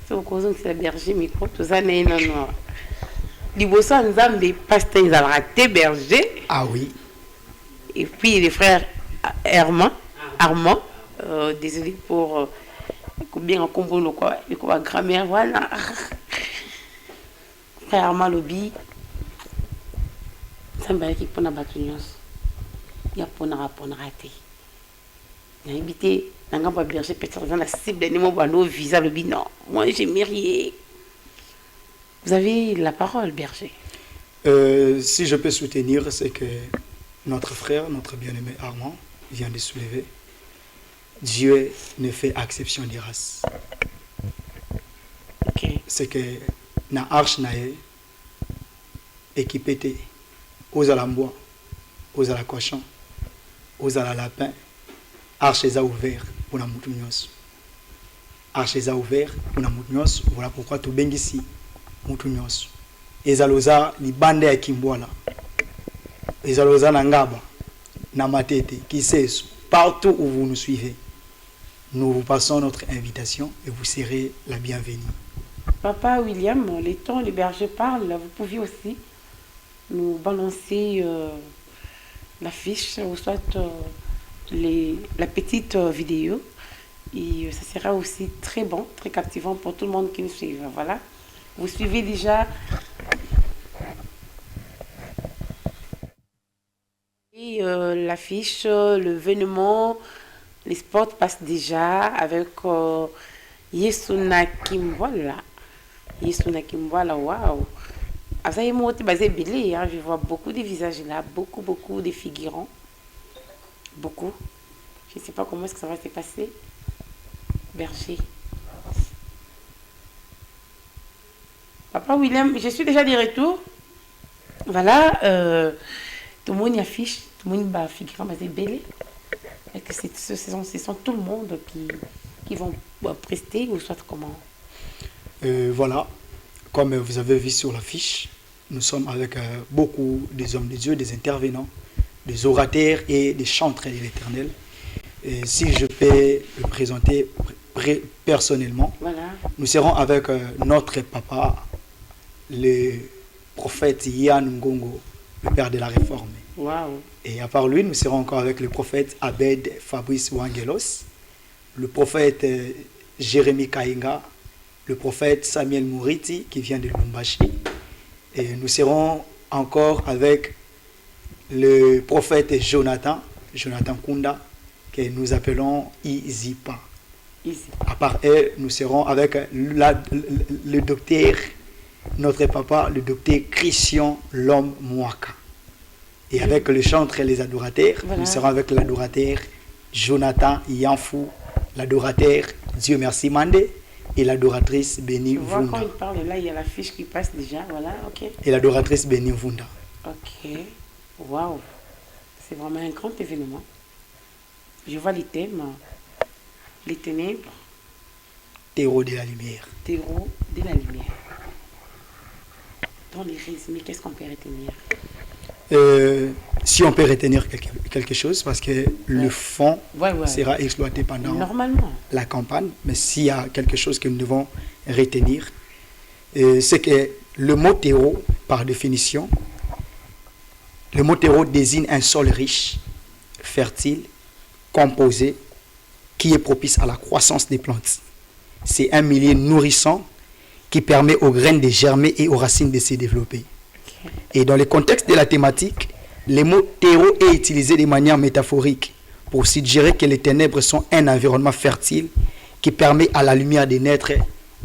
C'est au cause de la berger, mais quand tout ça n'est non non. Liboso Nzambe, pasteur, ils ont raté berger. Ah oui. Et puis les frères Armand, désolé pour bien comprendre quoi, et quoi grammaire, voilà. Frère Armand Lobby, ça me paraît qu'il peut il y a pour rater. Il a invité, dans le berger, peut-être dans la cible, des mots, visa Lobby, non, moi j'ai mérié. Vous avez la parole, berger. Si je peux soutenir, c'est que notre frère, notre bien-aimé Armand, vient de soulever. Dieu ne fait exception des races. Okay. C'est que na arche nae équipé aux alambois, aux ala cochon, aux ala lapin, arche est ouvert pour la moutounos. Arche est ouvert pour la moutounos. Voilà pourquoi tout bien ici moutounos. Ezaloza li bande ya Kimboala. Ezaloza na Ngaba, na Matete, Kisesu, partout où vous nous suivez. Nous vous passons notre invitation et vous serez la bienvenue. Papa William, les temps les bergers parlent, vous pouvez aussi nous balancer l'affiche ou soit la petite vidéo. Et ça sera aussi très bon, très captivant pour tout le monde qui nous suit. Voilà. Vous suivez déjà. Et l'affiche, l'événement, les spots passent déjà avec Yesuna Kimboala. Yesuna Kimboala, waouh! Je vois beaucoup de visages là, beaucoup de figurants. Beaucoup. Je ne sais pas comment est-ce que ça va se passer. Berger. Papa William, je suis déjà de retour. Voilà. Tout le monde y affiche, tout le monde va figurant, c'est belé. Et que ce sont tout le monde qui vont prester ou soit comment. Voilà. Comme vous avez vu sur l'affiche, nous sommes avec beaucoup des hommes de Dieu, des intervenants, des orateurs et des chantres de l'Éternel. Et si je peux le présenter personnellement, voilà. Nous serons avec notre papa, le prophète Yann Ngongo, le père de la Réforme. Wow. Et à part lui, nous serons encore avec le prophète Abed Fabrice Wangelos, le prophète Jérémy Kainga, le prophète Samuel Mouriti qui vient de Lumbashi. Et nous serons encore avec le prophète Jonathan Kunda, que nous appelons Izipa. À part eux, nous serons avec le docteur, notre papa, le docteur Christian Lom Mouaka. Et avec le chantre et les adorateurs, voilà. Nous serons avec l'adorateur Jonathan Yanfou, l'adorateur Dieu merci Mandé et l'adoratrice Béni Vunda. Quand il parle là, il y a la fiche qui passe déjà, voilà, ok. Et l'adoratrice Béni Vunda. Ok, waouh, c'est vraiment un grand événement. Je vois les thèmes, les ténèbres. Terreau de la lumière. Terreau de la lumière. Dans les résumés, qu'est-ce qu'on peut retenir? Si on peut retenir quelque chose, parce que le fond sera exploité pendant la campagne, mais s'il y a quelque chose que nous devons retenir, c'est que le mot terreau, par définition, le mot terreau désigne un sol riche, fertile, composé, qui est propice à la croissance des plantes. C'est un milieu nourrissant qui permet aux graines de germer et aux racines de se développer. Et dans le contexte de la thématique, le mot terreau est utilisé de manière métaphorique pour suggérer que les ténèbres sont un environnement fertile qui permet à la lumière de naître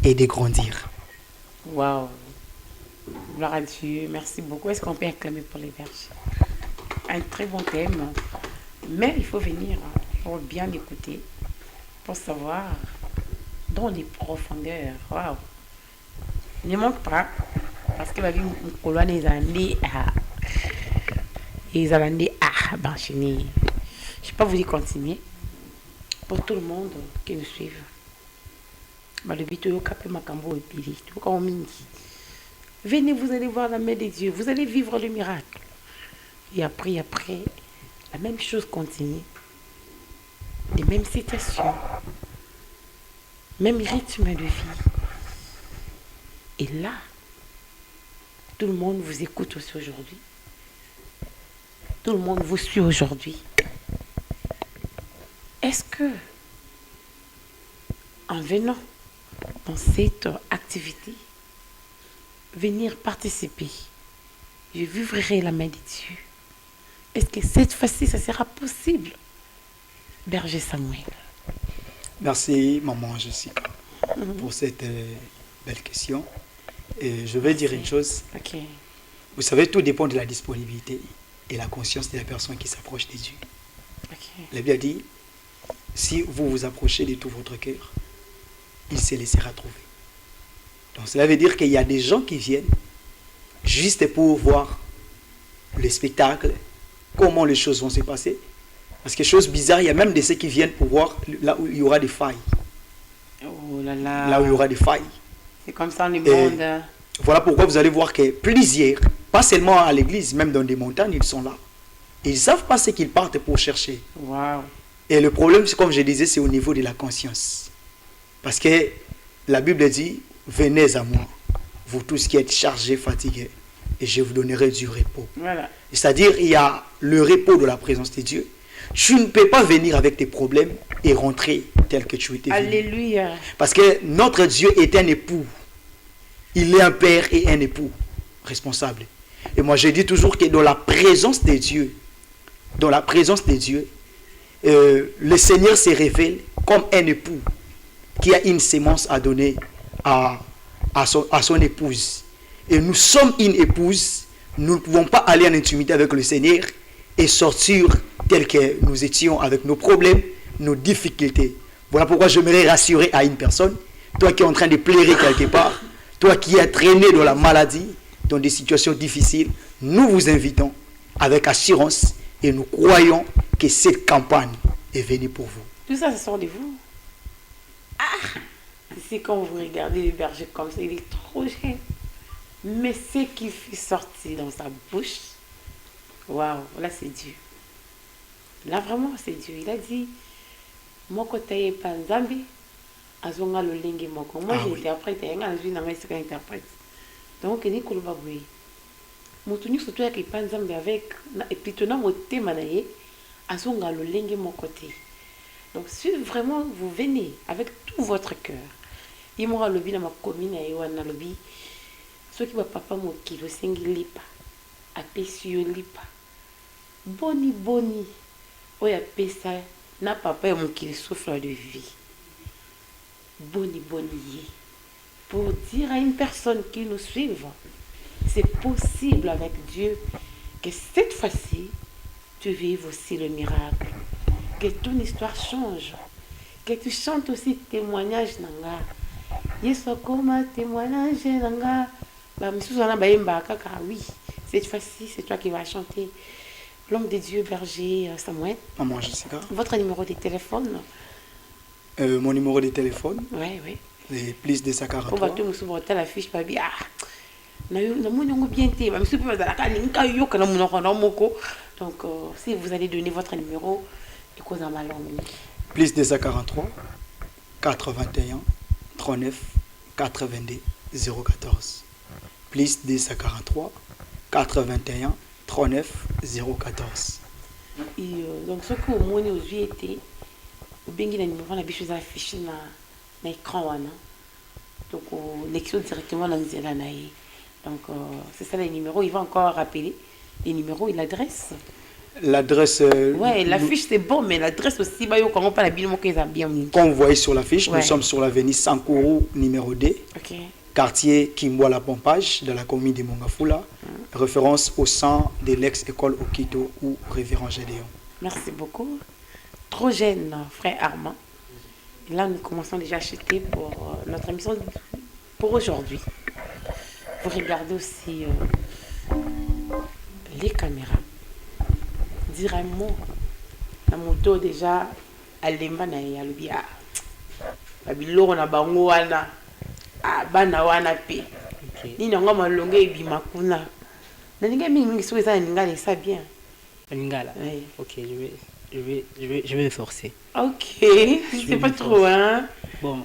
et de grandir. Waouh! Gloire à Dieu, merci beaucoup. Est-ce qu'on peut acclamer pour les bergers? Un très bon thème, mais il faut venir pour bien l'écouter, pour savoir dans les profondeurs. Waouh! Ne manque pas, parce que la vie colonne est allée à. Ils allaient dire je ne sais pas vous y continuer. Pour tout le monde qui nous suit. Venez, vous allez voir la main de Dieu. Vous allez vivre le miracle. Et après, la même chose continue. Les mêmes situations. Même rythme de vie. Et là, tout le monde vous écoute aussi aujourd'hui. Tout le monde vous suit aujourd'hui. Est-ce que, en venant dans cette activité, venir participer, je vivrai la main de Dieu? Est-ce que cette fois-ci, ça sera possible? Berger Samuel. Merci, maman Jessica, pour cette belle question. Et je vais dire une chose. Okay. Vous savez, tout dépend de la disponibilité et la conscience de la personne qui s'approche de Dieu. Okay. La Bible dit, si vous vous approchez de tout votre cœur, il se laissera trouver. Donc cela veut dire qu'il y a des gens qui viennent juste pour voir le spectacle, comment les choses vont se passer. Parce que chose bizarre, il y a même de ceux qui viennent pour voir là où il y aura des failles. Oh là là. Là où il y aura des failles. C'est comme ça le monde. Voilà pourquoi vous allez voir que plusieurs, pas seulement à l'église, même dans des montagnes, ils sont là. Ils ne savent pas ce qu'ils partent pour chercher. Wow. Et le problème, comme je disais, c'est au niveau de la conscience. Parce que la Bible dit, venez à moi, vous tous qui êtes chargés, fatigués, et je vous donnerai du repos. Voilà. C'est-à-dire, il y a le repos de la présence de Dieu. Tu ne peux pas venir avec tes problèmes et rentrer tel que tu étais venu. Alléluia. Parce que notre Dieu est un époux. Il est un père et un époux responsable. Et moi, je dis toujours que dans la présence de Dieu, le Seigneur se révèle comme un époux qui a une sémence à donner à son épouse. Et nous sommes une épouse. Nous ne pouvons pas aller en intimité avec le Seigneur et sortir tel que nous étions avec nos problèmes, nos difficultés. Voilà pourquoi j'aimerais rassurer à une personne, toi qui es en train de pleurer quelque part, toi qui es traîné dans la maladie, dans des situations difficiles, nous vous invitons avec assurance et nous croyons que cette campagne est venue pour vous. Tout ça, ça sort de vous. Ah, c'est quand vous regardez le berger comme ça, il est trop jeune. Mais ce qui fait sortir dans sa bouche, waouh, là c'est Dieu. Là vraiment c'est Dieu. Il a dit, moko taye panzambi, azonga lolengi moko. Moi j'ai interprète, il y a un juge dans ma interprète. Donc ni koloba boui. Motuni surtout avec panzambi avec et puis tona moté manaye, azonga lolengi moko te. Donc si vraiment vous venez avec tout votre cœur, il m'aura lobi dans ma commune à Ewana lobi. Ceux qui voient papa mokilo sengi lipa, apesi yo lipa. Boni boni, oya pesa na papa et mokilo souffle de vie. Boni boni ye. Pour dire à une personne qui nous suive, c'est possible avec Dieu que cette fois-ci, tu vives aussi le miracle. Que ton histoire change. Que tu chantes aussi témoignage nanga. Yeso koma témoignage nanga. Oui, cette fois-ci, c'est toi qui vas chanter. L'homme de Dieu, berger Samuel. Maman Jessica. Votre numéro de téléphone? Mon numéro de téléphone? Oui, oui. C'est plus 243. On va tout me souvenir la fiche, pas bien. Donc, si vous allez donner votre numéro, plus 243 81 39 82 014. Plus 243 81 39 014. Et donc ce que au moins aux yeux était au bien qu'il a numéro la biche affiché na écran donc l'exo directement dans la naïe. Donc c'est ça les numéros, il va encore rappeler les numéros et l'adresse. L'adresse ouais, l'affiche c'est bon mais l'adresse aussi bah yo comment pas la bilan qu'ils a bien mis. Comme vous voyez sur l'affiche, ouais. Nous sommes sur l'avenue Sankourou numéro 2. OK. Quartier Kimboa Pompage de la commune de Mongafula, référence au sein de l'ex-école Okito ou Révérend Gédéon. Merci beaucoup. Trop jeune, frère Armand. Et là, nous commençons déjà à acheter pour notre émission pour aujourd'hui. Vous regardez aussi les caméras. Dire un mot. La moto déjà, à l'embana et à l'obia. Babilo, on a bangoana. Ah, bana wana pe. Ni nanga malonga ebima kuna. Na ninga mingi so eza ninga les ça bien. Lingala. Oui. OK, je vais me forcer. OK, c'est pas trop hein. Bon,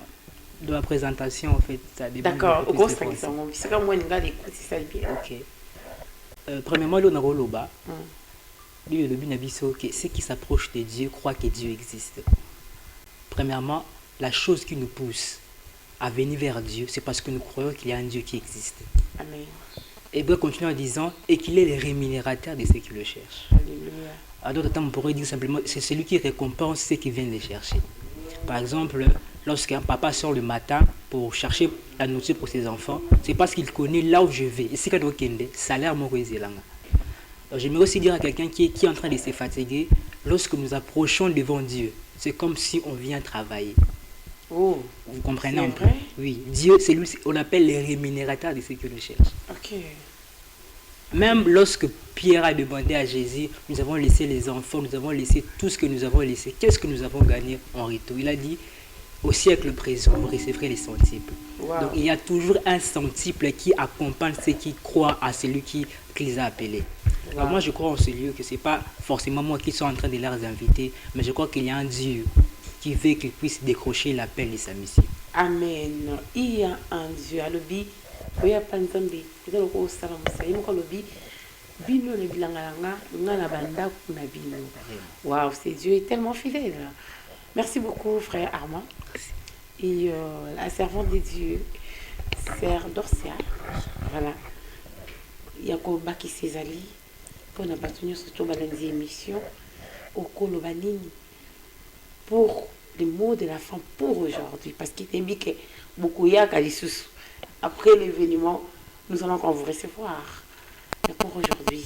de la présentation, en fait, ça dépend. D'accord, au gros, c'est comme moi, c'est ça bien. Ok. Premièrement, le Naroloba, le Binabiso, ceux qui s'approchent de Dieu croient que Dieu existe. Premièrement, la chose qui nous pousse à venir vers Dieu, c'est parce que nous croyons qu'il y a un Dieu qui existe. Amen. Et bien, continue en disant, et qu'il est le rémunérateur de ceux qui le cherchent. Alléluia. À d'autres temps, on pourrait dire simplement, c'est celui qui récompense ceux qui viennent les chercher. Par exemple, lorsqu'un papa sort le matin pour chercher la nourriture pour ses enfants, c'est parce qu'il connaît là où je vais. Et c'est quand il salaire mon j'aimerais aussi dire à quelqu'un qui est en train de se fatiguer, lorsque nous approchons devant Dieu, c'est comme si on vient travailler. Oh, vous comprenez un peu? Vrai? Oui, Dieu, c'est lui, on l'appelle le rémunérateur de ceux qui le cherchent. Ok. Même lorsque Pierre a demandé à Jésus, nous avons laissé les enfants, nous avons laissé tout ce que nous avons laissé. Qu'est-ce que nous avons gagné en retour? Il a dit, au siècle présent, vous recevrez les centiples. Wow. Donc il y a toujours un centuple qui accompagne ceux qui croient à celui qui les a appelés. Wow. Alors moi je crois en ce lieu que ce n'est pas forcément moi qui suis en train de les inviter, mais je crois qu'il y a un Dieu qui veut qu'ils puissent décrocher l'appel de sa mission. Amen. Il y a un Dieu. Alobi, il y a pas de Nzambe. Il y a le gros salam. Il y a le bino le bilanganga, ngala banda kuna bino. Waouh, c'est Dieu est tellement fidèle. Merci beaucoup, frère Armand. Et la servante de Dieu, Sœur Dorcia. Voilà. Il y a un qui s'est allé pour nous battre sur la émission au Kolobanini pour les mots de la fin pour aujourd'hui. Parce qu'il est dit que beaucoup y a Kalissus. Après l'événement, nous allons encore vous recevoir. Mais pour aujourd'hui.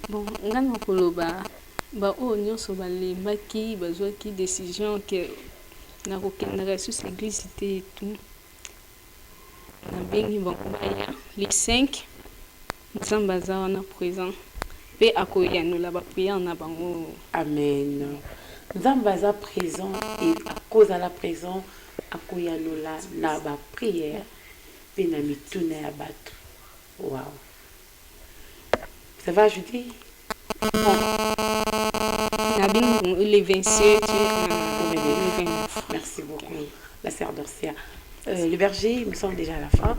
Bon, on a Koloba. Bah oh nyonso balembaki bazwaki décision que na kokendaka sur l'église et tout na bengi baya les 5 nzambe aza wana présent mpe akoyanola bapriere na bango. Amen. Nzambe aza présent et à cause de la présence akoyanola na bapriere mpe na mituna ya bato. Wow. Ça va ajouter? Les 27, les 29. Merci beaucoup, la sœur Dorcia. Le berger, nous sommes déjà à la fin.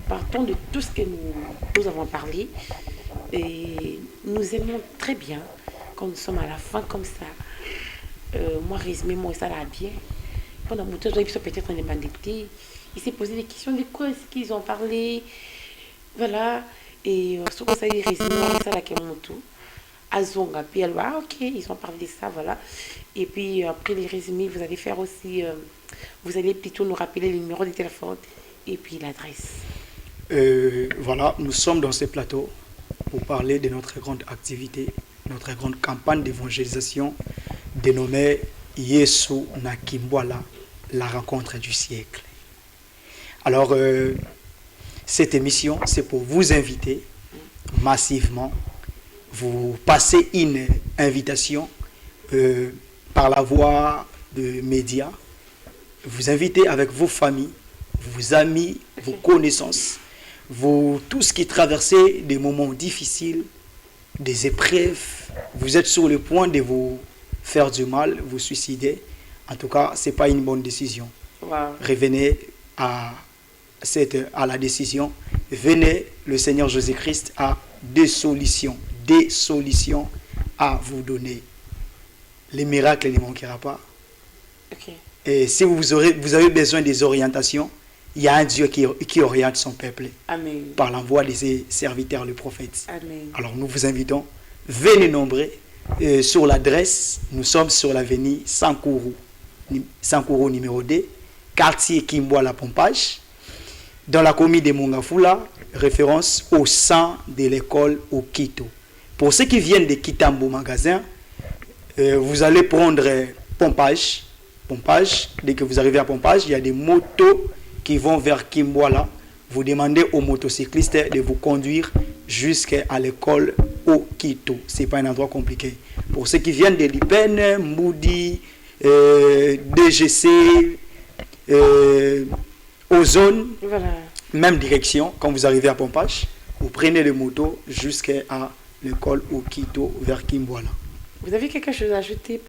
Partons de tout ce que nous avons parlé. Et nous aimons très bien quand nous sommes à la fin comme ça. Moi, résumé, moi, ça va bien. Pendant mon temps, peut-être on est bandité. Il s'est posé des questions de quoi est-ce qu'ils ont parlé. Voilà. Et ce qu'on s'est résumé, ça là qui est mon tout. Azonga, puis elle va, ok, ils ont parlé de ça, voilà. Et puis après les résumés, vous allez faire aussi, vous allez plutôt nous rappeler le numéro de téléphone et puis l'adresse. Voilà, nous sommes dans ce plateau pour parler de notre grande activité, notre grande campagne d'évangélisation dénommée Yesu Nakimbwala, la rencontre du siècle. Alors, cette émission, c'est pour vous inviter massivement. Vous passez une invitation par la voie de médias. Vous invitez avec vos familles, vos amis, vos connaissances, tout ce qui traversez des moments difficiles, des épreuves. Vous êtes sur le point de vous faire du mal, vous suicider. En tout cas, ce n'est pas une bonne décision. Wow. Revenez à la décision. Venez, le Seigneur Jésus-Christ a des solutions à vous donner. Les miracles ne manqueront pas. Okay. Et si vous avez besoin des orientations, il y a un Dieu qui oriente son peuple. Amen. Par l'envoi de ses serviteurs, les prophètes. Amen. Alors nous vous invitons, venez nombreux. Sur l'adresse, nous sommes sur l'avenue Sankourou numéro 2, quartier Kimbwala Pompage, dans la commune de Mongafula, référence au sein de l'école au Quito. Pour ceux qui viennent de Kitambo magasin, vous allez prendre Pompage. Dès que vous arrivez à Pompage, il y a des motos qui vont vers Kimbwala. Vous demandez aux motocyclistes de vous conduire jusqu'à l'école au Quito. Ce n'est pas un endroit compliqué. Pour ceux qui viennent de Lipen, Moudi, DGC, Ozone, voilà. Même direction, quand vous arrivez à Pompage, vous prenez les motos jusqu'à l'école au Quito vers Kimbwala. Vous avez quelque chose à ajouter